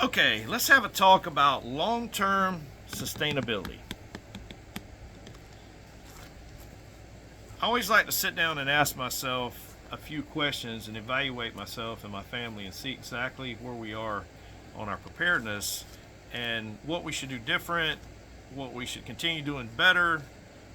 Okay, let's have a talk about long-term sustainability. I always like to sit down and ask myself a few questions and evaluate myself and my family and see exactly where we are on our preparedness and what we should do different, what we should continue doing better,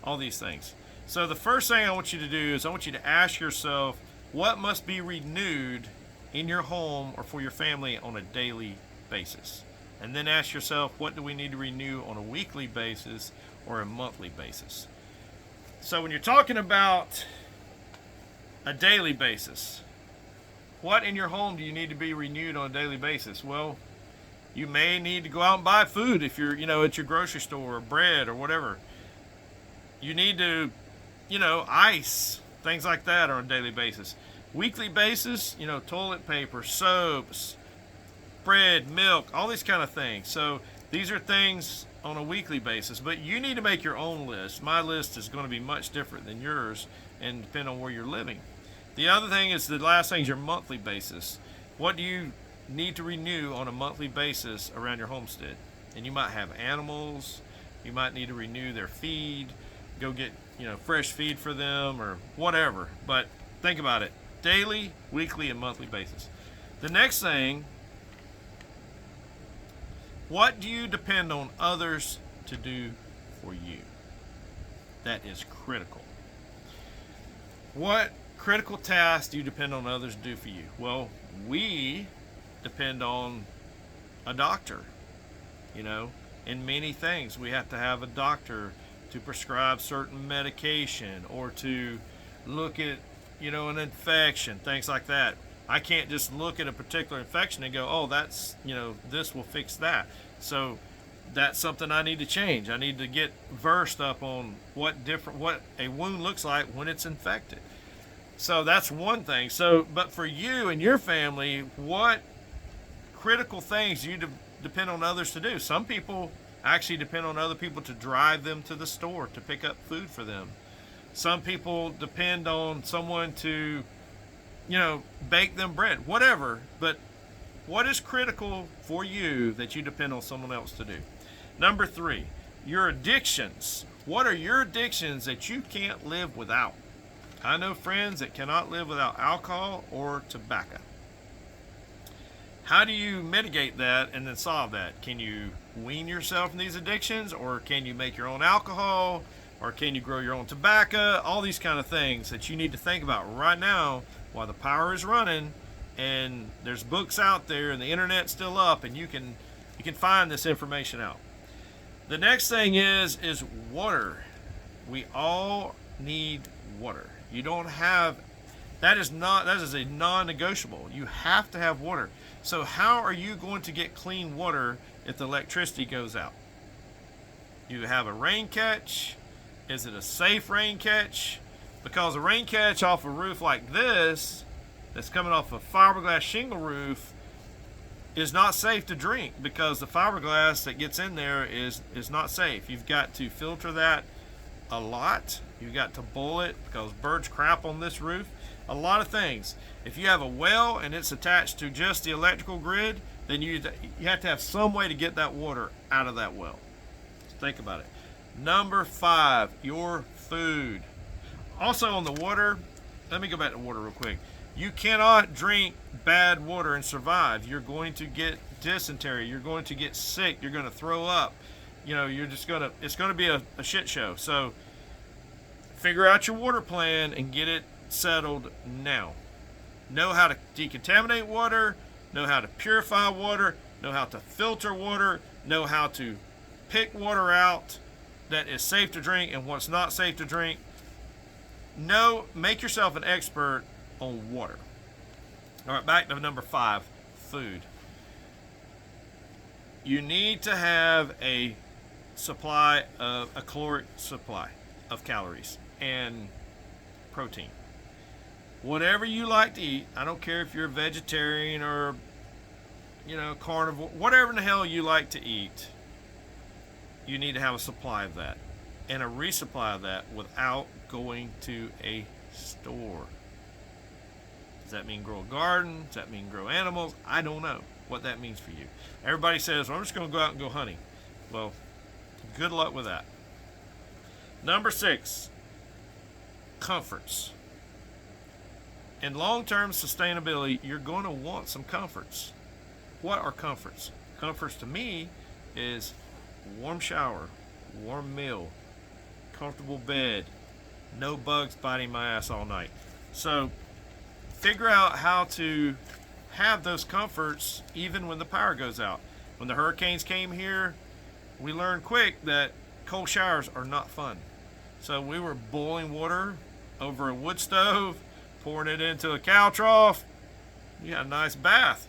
all these things. So, the first thing I want you to do is I want you to ask yourself what must be renewed in your home or for your family on a daily basis. And then ask yourself, what do we need to renew on a weekly basis or a monthly basis? So, when you're talking about a daily basis, what in your home do you need to be renewed on a daily basis? Well, you may need to go out and buy food if you're, at your grocery store or bread or whatever. You need to, ice, things like that on a daily basis. Weekly basis, toilet paper, soaps, bread, milk, all these kind of things. So these are things on a weekly basis, but you need to make your own list. My list is going to be much different than yours and depend on where you're living. The other thing is the last thing is your monthly basis. What do you need to renew on a monthly basis around your homestead? And you might have animals, you might need to renew their feed, go get, fresh feed for them or whatever. But think about it, daily, weekly, and monthly basis. The next thing, what do you depend on others to do for you? That is critical. What critical tasks do you depend on others to do for you? Well, we depend on a doctor, in many things. We have to have a doctor to prescribe certain medication or to look at, an infection, things like that. I can't just look at a particular infection and go, oh, that's, this will fix that. So that's something I need to change. I need to get versed up on what a wound looks like when it's infected. So that's one thing. So, but for you and your family, what critical things do you depend on others to do? Some people actually depend on other people to drive them to the store to pick up food for them. Some people depend on someone to bake them bread, whatever. But what is critical for you that you depend on someone else to do? Number 3, your addictions. What are your addictions that you can't live without? I know friends that cannot live without alcohol or tobacco. How do you mitigate that and then solve that? Can you wean yourself from these addictions, or can you make your own alcohol, or can you grow your own tobacco? All these kind of things that you need to think about right now while the power is running, and there's books out there and the internet's still up, and you can find this information out. The next thing is water. We all need water. You don't have that is a non-negotiable. You have to have water. So how are you going to get clean water if the electricity goes out? You have a rain catch. Is it a safe rain catch? Because a rain catch off a roof like this, that's coming off a fiberglass shingle roof, is not safe to drink because the fiberglass that gets in there is not safe. You've got to filter that a lot. You've got to boil it because birds crap on this roof. A lot of things. If you have a well and it's attached to just the electrical grid, then you have to have some way to get that water out of that well. Think about it. Number 5, your food. Also on the water, let me go back to water real quick. You cannot drink bad water and survive. You're going to get dysentery. You're going to get sick. You're going to throw up. It's going to be a shit show. So figure out your water plan and get it settled now. Know how to decontaminate water, know how to purify water, know how to filter water, know how to pick water out that is safe to drink and what's not safe to drink. Make yourself an expert on water. All right, back to number 5, food. You need to have a caloric supply of calories and protein. Whatever you like to eat, I don't care if you're a vegetarian or carnivore, whatever in the hell you like to eat, you need to have a supply of that and a resupply of that without going to a store. Does that mean grow a garden? Does that mean grow animals? I don't know. what that means for you. Everybody says, well, I'm just going to go out and go hunting. Well, good luck with that. Number 6, comforts. In long-term sustainability, you're going to want some comforts. What are comforts? Comforts to me is warm shower, warm meal, comfortable bed, no bugs biting my ass all night. So figure out how to have those comforts even when the power goes out. When the hurricanes came here, we learned quick that cold showers are not fun. So we were boiling water over a wood stove, pouring it into a cow trough. You had a nice bath.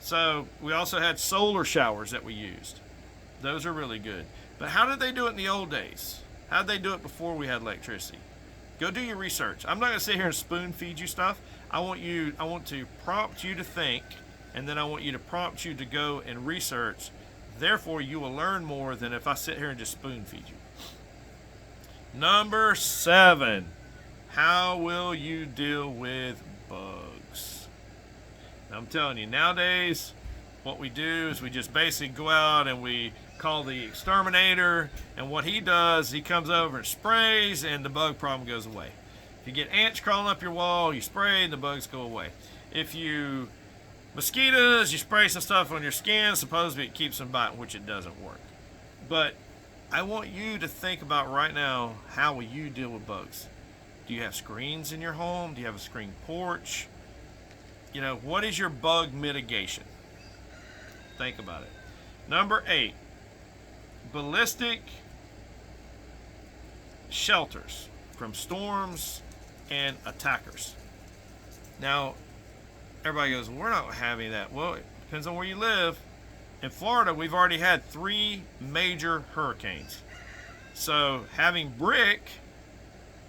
So we also had solar showers that we used. Those are really good. But how did they do it in the old days? How did they do it before we had electricity? Go do your research. I'm not going to sit here and spoon feed you stuff. I want to prompt you to think, and then I want you to prompt you to go and research. Therefore, you will learn more than if I sit here and just spoon feed you. Number 7, how will you deal with bugs? Now, I'm telling you, nowadays, what we do is we just basically go out and we call the exterminator, and what he does, he comes over and sprays, and the bug problem goes away. If you get ants crawling up your wall, you spray and the bugs go away. If you mosquitoes, you spray some stuff on your skin, supposedly it keeps them biting, which it doesn't work. But I want you to think about right now, how will you deal with bugs? Do you have screens in your home? Do you have a screen porch? You know, what is your bug mitigation? Think about it. Number 8, ballistic shelters from storms and attackers. Now, everybody goes, we're not having that. Well, it depends on where you live. In Florida, we've already had 3 major hurricanes. So having brick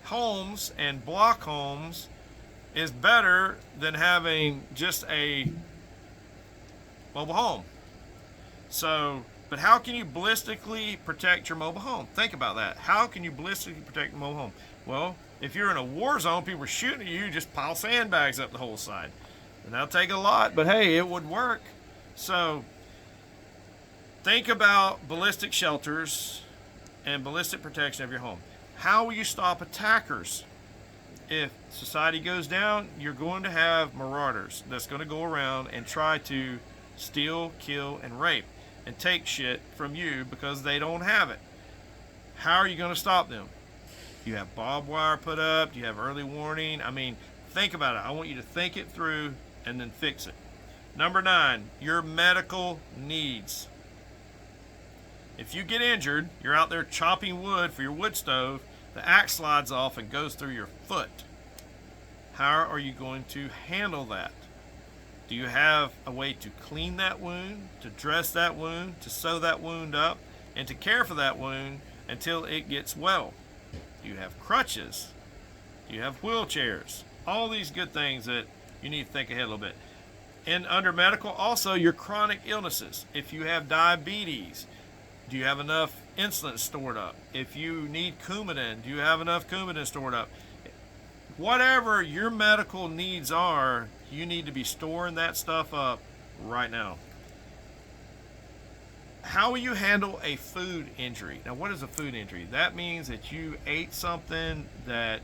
homes and block homes is better than having just a mobile home. So, but how can you ballistically protect your mobile home? Think about that. How can you ballistically protect your mobile home? Well, if you're in a war zone, people are shooting at you, just pile sandbags up the whole side. And that'll take a lot, but hey, it would work. So think about ballistic shelters and ballistic protection of your home. How will you stop attackers? If society goes down, you're going to have marauders that's going to go around and try to steal, kill, and rape and take shit from you because they don't have it. How are you going to stop them? Do you have barbed wire put up? Do you have early warning? I mean, think about it. I want you to think it through and then fix it. Number 9, your medical needs. If you get injured, you're out there chopping wood for your wood stove, the axe slides off and goes through your foot. How are you going to handle that? Do you have a way to clean that wound, to dress that wound, to sew that wound up, and to care for that wound until it gets well? Do you have crutches? Do you have wheelchairs? All these good things that you need to think ahead a little bit. And under medical, also your chronic illnesses. If you have diabetes, do you have enough insulin stored up? If you need Coumadin, do you have enough Coumadin stored up? Whatever your medical needs are, you need to be storing that stuff up right now. How will you handle a food injury? Now, what is a food injury? That means that you ate something that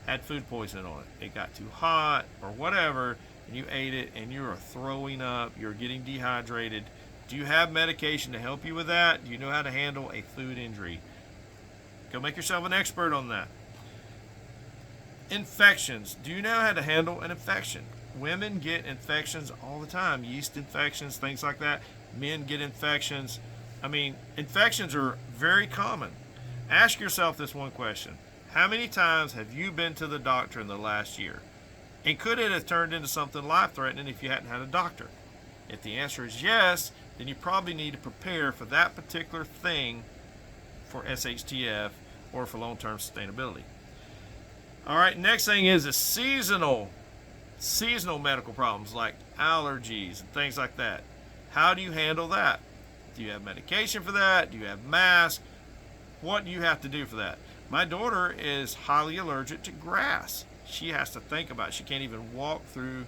had food poisoning on it. It got too hot or whatever, and you ate it and you are throwing up, you're getting dehydrated. Do you have medication to help you with that? Do you know how to handle a food injury? Go make yourself an expert on that. Infections. Do you know how to handle an infection? Women get infections all the time, yeast infections, things like that. Men get infections. I mean, infections are very common. Ask yourself this one question. How many times have you been to the doctor in the last year? And could it have turned into something life-threatening if you hadn't had a doctor? If the answer is yes, then you probably need to prepare for that particular thing for SHTF or for long-term sustainability. All right, next thing is seasonal medical problems like allergies and things like that. How do you handle that? Do you have medication for that? Do you have masks? What do you have to do for that? My daughter is highly allergic to grass. She has to think about it. She can't even walk through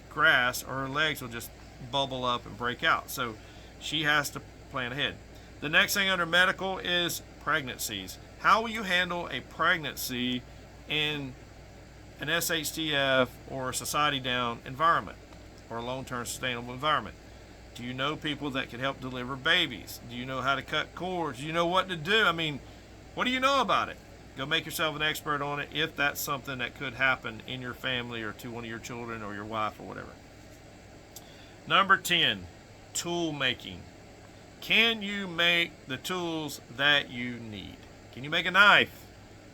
grass or her legs will just, bubble up and break out. So she has to plan ahead. The next thing under medical is pregnancies. How will you handle a pregnancy in an SHTF or a society down environment or a long-term sustainable environment? Do you know people that can help deliver babies? Do you know how to cut cords? Do you know what to do? I mean, what do you know about it? Go make yourself an expert on it if that's something that could happen in your family or to one of your children or your wife or whatever. Number 10, tool making. Can you make the tools that you need? Can you make a knife?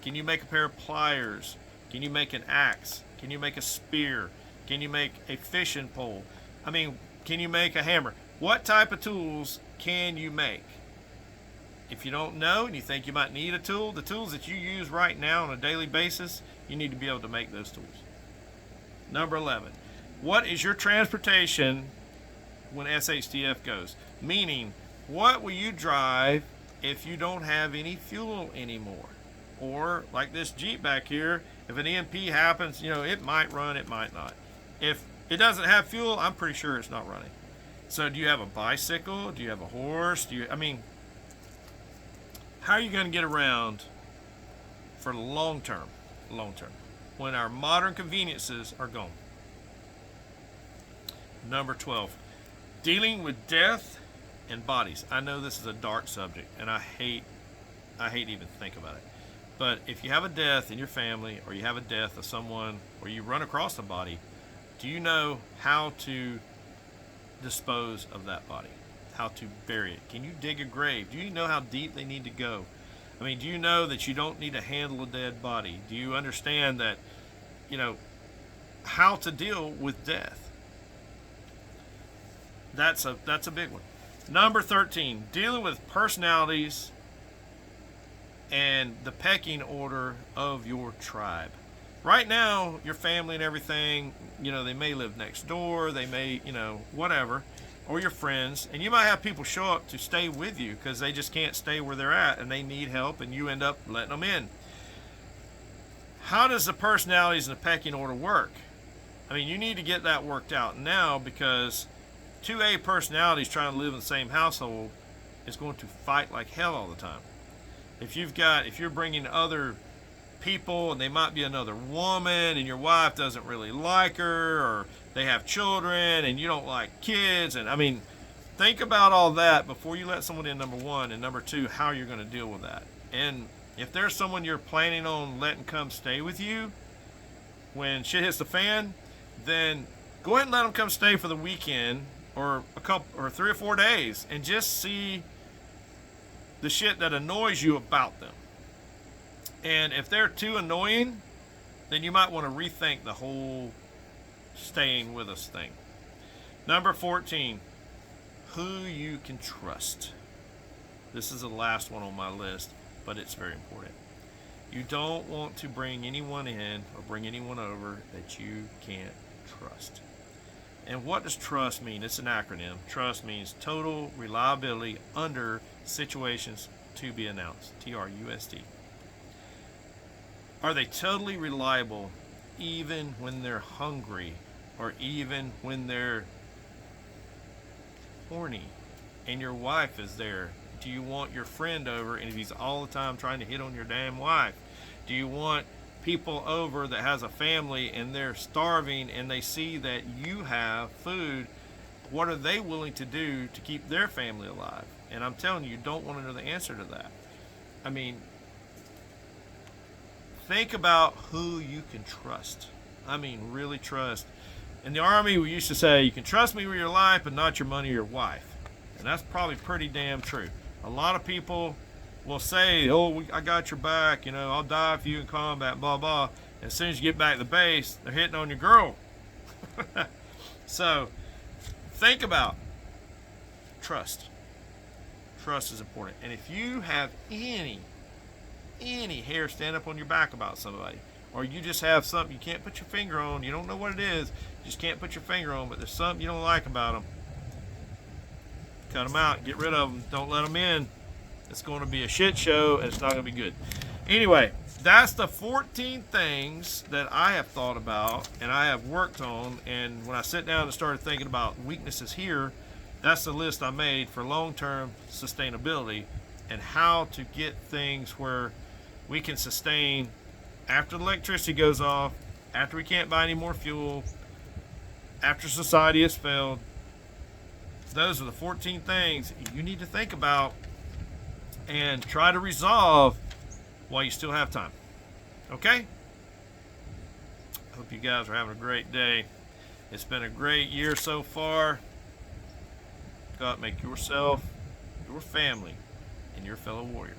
Can you make a pair of pliers? Can you make an axe? Can you make a spear? Can you make a fishing pole? I mean, can you make a hammer? What type of tools can you make? If you don't know and you think you might need a tool, the tools that you use right now on a daily basis, you need to be able to make those tools. Number 11, what is your transportation when SHTF goes? Meaning, what will you drive if you don't have any fuel anymore? Or like this Jeep back here, if an EMP happens, it might run, it might not. If it doesn't have fuel, I'm pretty sure it's not running. So do you have a bicycle? Do you have a horse? How are you going to get around for long term, when our modern conveniences are gone? Number 12, dealing with death and bodies. I know this is a dark subject, and I hate even think about it. But if you have a death in your family, or you have a death of someone, or you run across a body, do you know how to dispose of that body? How to bury it? Can you dig a grave? Do you know how deep they need to go? I mean, do you know that you don't need to handle a dead body? Do you understand that, how to deal with death? That's a big one. Number 13, dealing with personalities and the pecking order of your tribe. Right now, your family and everything, they may live next door, they may, whatever, or your friends, and you might have people show up to stay with you because they just can't stay where they're at and they need help, and you end up letting them in. How does the personalities and the pecking order work? I mean, you need to get that worked out now, because 2A personalities trying to live in the same household is going to fight like hell all the time. If you're bringing other people and they might be another woman and your wife doesn't really like her, or they have children and you don't like kids, and think about all that before you let someone in, number one, and number two, how you're going to deal with that. And if there's someone you're planning on letting come stay with you when shit hits the fan, then go ahead and let them come stay for the weekend or a couple or 3 or 4 days, and just see the shit that annoys you about them. And if they're too annoying, then you might want to rethink the whole staying with us thing. Number 14, who you can trust. This is the last one on my list, but it's very important. You don't want to bring anyone in or bring anyone over that you can't trust. And what does trust mean? It's an acronym. Trust means total reliability under situations to be announced. TRUST. Are they totally reliable even when they're hungry, or even when they're horny and your wife is there? Do you want your friend over and if he's all the time trying to hit on your damn wife? Do you want people over that has a family and they're starving and they see that you have food? What are they willing to do to keep their family alive? And I'm telling you, you don't want to know the answer to that. Think about who you can trust. Really trust. In the Army, we used to say, you can trust me with your life, but not your money or your wife. And that's probably pretty damn true. A lot of people will say, I got your back, I'll die for you in combat, blah, blah. And as soon as you get back to the base, they're hitting on your girl. So, think about trust. Trust is important. And if you have any hair stand up on your back about somebody, or you just have something you can't put your finger on, you don't know what it is, you just can't put your finger on, but there's something you don't like about them, cut them out, get rid of them, don't let them in. It's going to be a shit show, and it's not going to be good. Anyway, that's the 14 things that I have thought about and I have worked on. And when I sat down and started thinking about weaknesses here, that's the list I made for long-term sustainability and how to get things where we can sustain after the electricity goes off, after we can't buy any more fuel, after society has failed. Those are the 14 things you need to think about and try to resolve while you still have time. Okay? I hope you guys are having a great day. It's been a great year so far. Go out and make yourself, your family, and your fellow warrior